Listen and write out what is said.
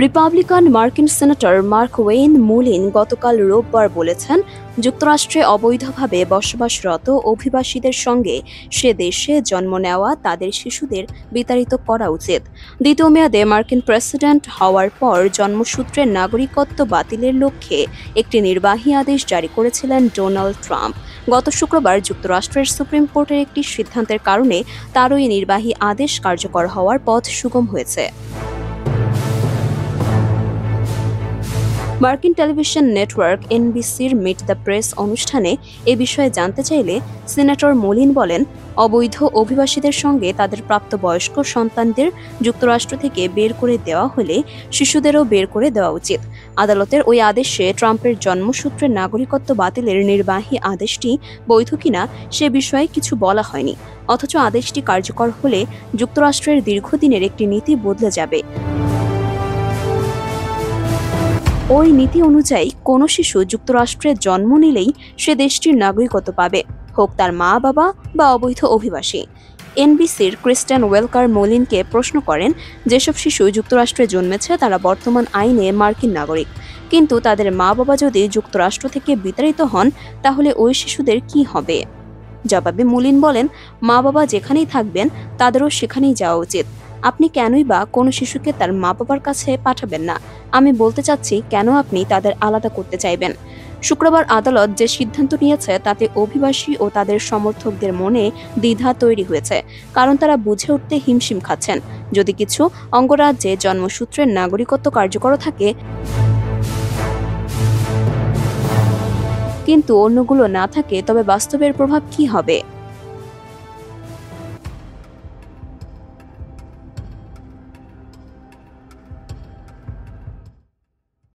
Republican মার্কিন senator mark Wayne মুলিন গতকাল রোববার বলেছেন, যুক্তরাষ্ট্রে অবৈধভাবে বসবাসরত অভিবাসীদের সঙ্গে সে দেশে জন্ম নেওয়া তাদের শিশুদের বিতাড়িত করা উচিত। দ্বিতীয় মেয়াদে মার্কিন প্রেসিডেন্ট হওয়ার পর জন্মসূত্রে নাগরিকত্ব বাতিলের লক্ষ্যে একটি নির্বাহী আদেশ জারি করেছিলেন ডোনাল্ড ট্রাম্প। গত শুক্রবার যুক্তরাষ্ট্রের সুপ্রিম কোর্টের একটি সিদ্ধান্তের কারণে তার ওই নির্বাহী আদেশ কার্যকর হওয়ার পথ সুগম হয়েছে। মার্কিন টেলিভিশন নেটওয়ার্ক এনবিসির মিট দ্য প্রেস অনুষ্ঠানে এ বিষয়ে জানতে চাইলে সিনেটর মুলিন বলেন, অবৈধ অভিবাসীদের সঙ্গে তাদের প্রাপ্তবয়স্ক সন্তানদের যুক্তরাষ্ট্র থেকে বের করে দেওয়া হলে শিশুদেরও বের করে দেওয়া উচিত। আদালতের ওই আদেশে ট্রাম্পের জন্মসূত্রে নাগরিকত্ব বাতিলের নির্বাহী আদেশটি বৈধ কিনা সে বিষয়ে কিছু বলা হয়নি। অথচ আদেশটি কার্যকর হলে যুক্তরাষ্ট্রের দীর্ঘদিনের একটি নীতি বদলে যাবে। ওই নীতি অনুযায়ী কোনো শিশু যুক্তরাষ্ট্রে জন্ম নিলেই সে দেশটির নাগরিকত্ব পাবে, হোক তার মা বাবা বা অবৈধ অভিবাসী। এনবিসির ক্রিস্টেন ওয়েলকার মোলিনকে প্রশ্ন করেন, যেসব শিশু যুক্তরাষ্ট্রে জন্মেছে তারা বর্তমান আইনে মার্কিন নাগরিক, কিন্তু তাদের মা বাবা যদি যুক্তরাষ্ট্র থেকে বিতাড়িত হন তাহলে ওই শিশুদের কি হবে? জবাবে মুলিন বলেন, মা বাবা যেখানেই থাকবেন তাদেরও সেখানেই যাওয়া উচিত। আপনি কেনই বা কোনো শিশুকে তার মা বাবার কাছে পাঠাবেন না? আমি বলতে চাচ্ছি, কেন আপনি তাদের আলাদা করতে চাইবেন? শুক্রবার আদালত যে সিদ্ধান্ত নিয়েছে তাতে অভিবাসী ও তাদের সমর্থকদের মনে দ্বিধা তৈরি হয়েছে, কারণ তারা বুঝে উঠতে হিমশিম খাচ্ছেন। যদি কিছু অঙ্গরাজ্যে জন্মসূত্রের নাগরিকত্ব কার্যকর থাকে কিন্তু অন্যগুলো না থাকে, তবে বাস্তবের প্রভাব কি হবে?